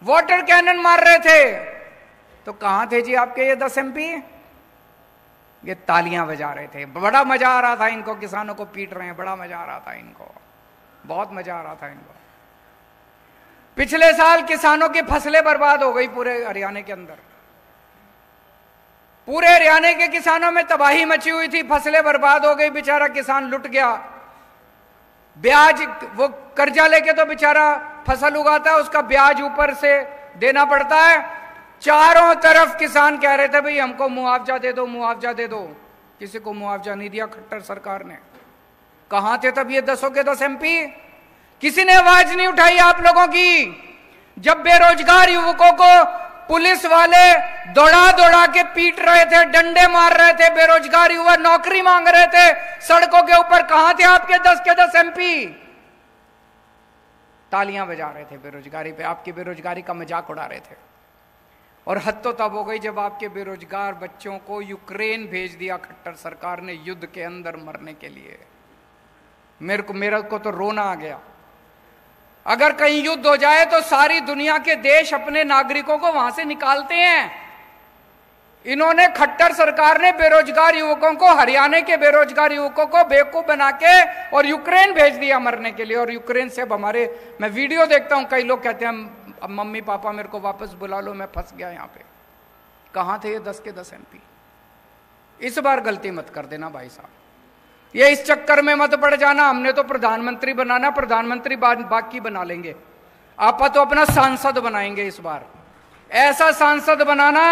वाटर कैनन मार रहे थे, तो कहां थे जी आपके ये 10 MP? ये तालियां बजा रहे थे। बड़ा मजा आ रहा था इनको, किसानों को पीट रहे हैं, बड़ा मजा आ रहा था इनको, बहुत मजा आ रहा था इनको। पिछले साल किसानों की फसलें बर्बाद हो गई पूरे हरियाणा के अंदर। पूरे हरियाणा के किसानों में तबाही मची हुई थी, फसलें बर्बाद हो गई, बेचारा किसान लुट गया। ब्याज, वो कर्जा लेके तो बेचारा फसल उगाता है, उसका ब्याज ऊपर से देना पड़ता है। चारों तरफ किसान कह रहे थे भाई हमको मुआवजा दे दो, मुआवजा दे दो। किसी को मुआवजा नहीं दिया खट्टर सरकार ने। कहां थे तब ये 10 के 10 MP? किसी ने आवाज नहीं उठाई आप लोगों की। जब बेरोजगार युवकों को पुलिस वाले दौड़ा दौड़ा के पीट रहे थे, डंडे मार रहे थे, बेरोजगार युवा नौकरी मांग रहे थे सड़कों के ऊपर, कहां थे आपके 10 के 10 MP? तालियां बजा रहे थे बेरोजगारी पे, आपकी बेरोजगारी का मजाक उड़ा रहे थे। और हद तो तब हो गई जब आपके बेरोजगार बच्चों को यूक्रेन भेज दिया खट्टर सरकार ने युद्ध के अंदर मरने के लिए। मेरे को तो रोना आ गया। अगर कहीं युद्ध हो जाए तो सारी दुनिया के देश अपने नागरिकों को वहां से निकालते हैं। इन्होंने, खट्टर सरकार ने बेरोजगार युवकों को, हरियाणा के बेरोजगार युवकों को बेवकूफ बना के और यूक्रेन भेज दिया मरने के लिए। और यूक्रेन से अब हमारे, मैं वीडियो देखता हूं, कई लोग कहते हैं अब मम्मी पापा मेरे को वापस बुला लो, मैं फंस गया यहां पे। कहां थे ये 10 के 10 MP? इस बार गलती मत कर देना भाई साहब, ये इस चक्कर में मत पड़ जाना हमने तो प्रधानमंत्री बनाना, प्रधानमंत्री बाकी बना लेंगे, आप तो अपना सांसद बनाएंगे इस बार। ऐसा सांसद बनाना,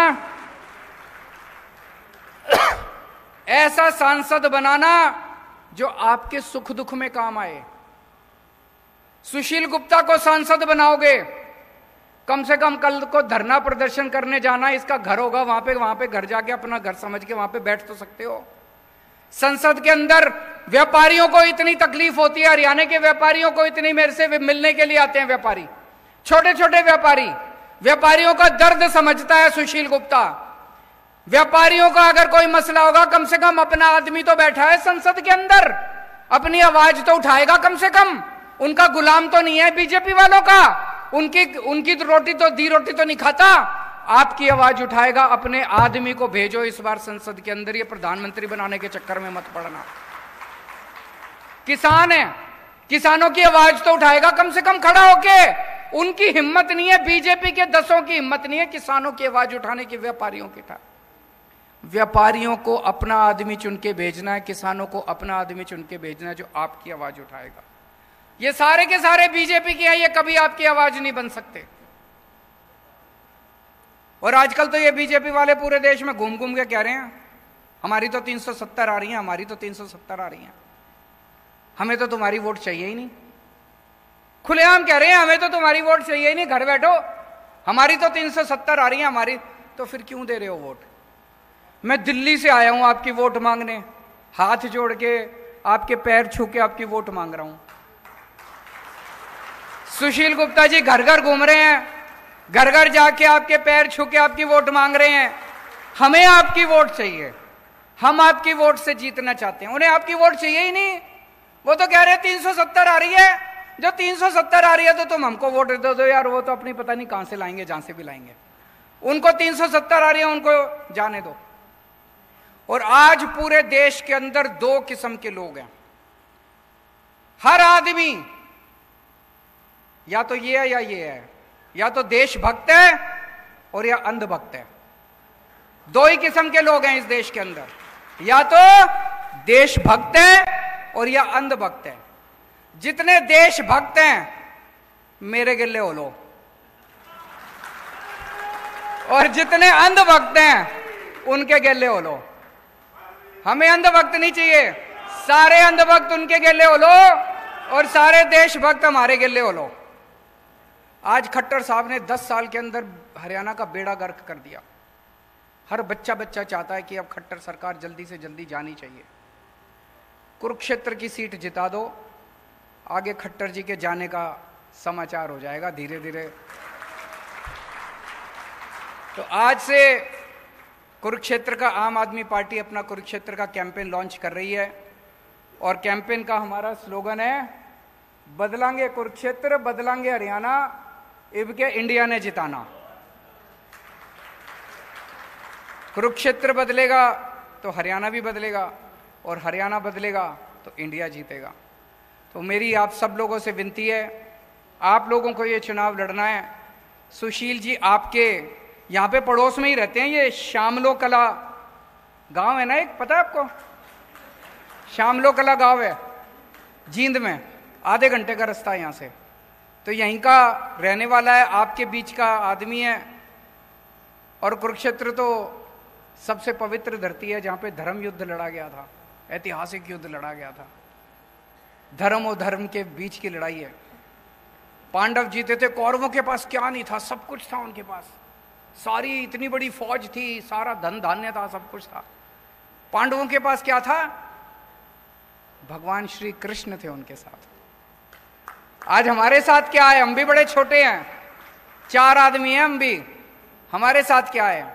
ऐसा सांसद बनाना जो आपके सुख दुख में काम आए। सुशील गुप्ता को सांसद बनाओगे, कम से कम कल को धरना प्रदर्शन करने जाना, इसका घर होगा वहां पे घर जाके अपना घर समझ के वहां पे बैठ तो सकते हो। संसद के अंदर व्यापारियों को इतनी तकलीफ होती है, हरियाणा के व्यापारियों को इतनी, मेरे से मिलने के लिए आते हैं व्यापारी, छोटे छोटे व्यापारी, व्यापारियों का दर्द समझता है सुशील गुप्ता। व्यापारियों का अगर कोई मसला होगा, कम से कम अपना आदमी तो बैठा है संसद के अंदर, अपनी आवाज तो उठाएगा कम से कम। उनका गुलाम तो नहीं है बीजेपी वालों का, उनकी तो रोटी तो दी रोटी तो नहीं खाता, आपकी आवाज उठाएगा। अपने आदमी को भेजो इस बार संसद के अंदर, ये प्रधानमंत्री बनाने के चक्कर में मत पड़ना। किसान है, किसानों की आवाज तो उठाएगा कम से कम खड़ा होके। उनकी हिम्मत नहीं है, बीजेपी के 10 की हिम्मत नहीं है किसानों की आवाज उठाने की, व्यापारियों की था। व्यापारियों को अपना आदमी चुन के भेजना है, किसानों को अपना आदमी चुन के भेजना है जो आपकी आवाज उठाएगा। ये सारे के सारे बीजेपी के हैं, ये कभी आपकी आवाज नहीं बन सकते। और आजकल तो ये बीजेपी वाले पूरे देश में घूम घूम के कह रहे हैं हमारी तो 370 आ रही हैं, हमारी तो 370 आ रही हैं, हमें तो तुम्हारी वोट चाहिए ही नहीं। खुलेआम कह रहे हैं हमें तो तुम्हारी वोट चाहिए ही नहीं, घर बैठो, हमारी तो 370 आ रही है हमारी। तो फिर क्यों दे रहे हो वोट? मैं दिल्ली से आया हूं आपकी वोट मांगने, हाथ जोड़ के आपके पैर छू के आपकी वोट मांग रहा हूं। सुशील गुप्ता जी घर घर घूम रहे हैं, घर घर जाके आपके पैर छू के आपकी वोट मांग रहे हैं। हमें आपकी वोट चाहिए, हम आपकी वोट से जीतना चाहते हैं, उन्हें आपकी वोट चाहिए ही नहीं। वो तो कह रहे हैं 370 आ रही है, जो 370 आ रही है तो तुम हमको वोट दे दो यार, वो तो अपनी पता नहीं कहां से लाएंगे, जहां से भी लाएंगे, उनको 370 आ रही है, उनको जाने दो। और आज पूरे देश के अंदर 2 किस्म के लोग हैं, हर आदमी या तो ये है या ये है, या तो देशभक्त है और या अंधभक्त है। 2 ही किस्म के लोग हैं इस देश के अंदर, या तो देशभक्त है और या अंधभक्त है। जितने देशभक्त हैं मेरे गिल्ले हो लो, और जितने अंधभक्त हैं उनके गेले हो लो। हमें अंधभक्त नहीं चाहिए, सारे अंधभक्त उनके गेले हो लो और सारे देशभक्त हमारे गेले हो लो। आज खट्टर साहब ने 10 साल के अंदर हरियाणा का बेड़ा गर्क कर दिया। हर बच्चा चाहता है कि अब खट्टर सरकार जल्दी से जल्दी जानी चाहिए। कुरुक्षेत्र की सीट जिता दो, आगे खट्टर जी के जाने का समाचार हो जाएगा धीरे धीरे। तो आज से कुरुक्षेत्र का आम आदमी पार्टी अपना कुरुक्षेत्र का कैंपेन लॉन्च कर रही है और कैंपेन का हमारा स्लोगन है, बदलांगे कुरुक्षेत्र, बदलांगे हरियाणा, इबके इंडिया ने जिताना। कुरुक्षेत्र बदलेगा तो हरियाणा भी बदलेगा और हरियाणा बदलेगा तो इंडिया जीतेगा। तो मेरी आप सब लोगों से विनती है, आप लोगों को ये चुनाव लड़ना है। सुशील जी आपके यहाँ पे पड़ोस में ही रहते हैं, ये श्यामलो कला गांव है ना, एक पता है आपको? श्यामलो कला गांव है जींद में, आधे घंटे का रास्ता है यहाँ से। तो यहीं का रहने वाला है, आपके बीच का आदमी है। और कुरुक्षेत्र तो सबसे पवित्र धरती है जहाँ पे धर्म युद्ध लड़ा गया था, ऐतिहासिक युद्ध लड़ा गया था। धर्म और धर्म के बीच की लड़ाई है। पांडव जीते थे, कौरवों के पास क्या नहीं था, सब कुछ था उनके पास, सारी इतनी बड़ी फौज थी, सारा धन धान्य था, सब कुछ था। पांडवों के पास क्या था? भगवान श्री कृष्ण थे उनके साथ। आज हमारे साथ क्या है? हम भी बड़े छोटे हैं, 4 आदमी हैं हम भी, हमारे साथ क्या है?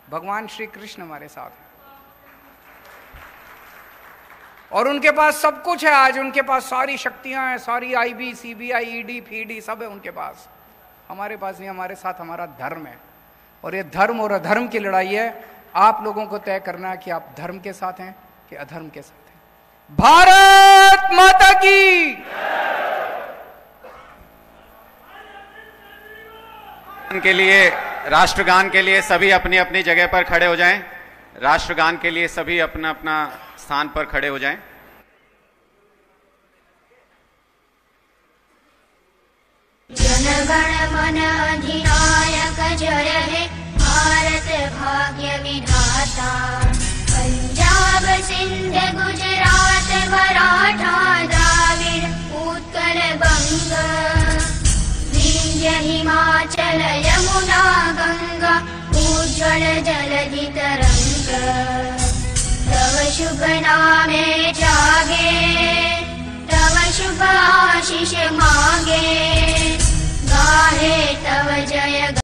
भगवान श्री कृष्ण हमारे साथ है। और उनके पास सब कुछ है, आज उनके पास सारी शक्तियां हैं, सारी आईबी, सीबीआई, ईडी, फीडी सब है उनके पास। हमारे पास नहीं, हमारे साथ हमारा धर्म है। और ये धर्म और अधर्म की लड़ाई है। आप लोगों को तय करना है कि आप धर्म के साथ हैं कि अधर्म के साथ हैं। भारत माता की। के लिए राष्ट्रगान के लिए सभी अपनी अपनी जगह पर खड़े हो जाएं। राष्ट्रगान के लिए सभी अपना अपना स्थान पर खड़े हो जाएं। जनगण मन अधिनायक जय हे भारत भाग्य विधाता। पंजाब सिंध गुजरात मराठा द्राविड़ उत्कल बंग। विंध्य हिमाचल यमुना गंगा उज्ज्वल जलधि तरंग। तव शुभ नामे जागे, तव शुभ आशीष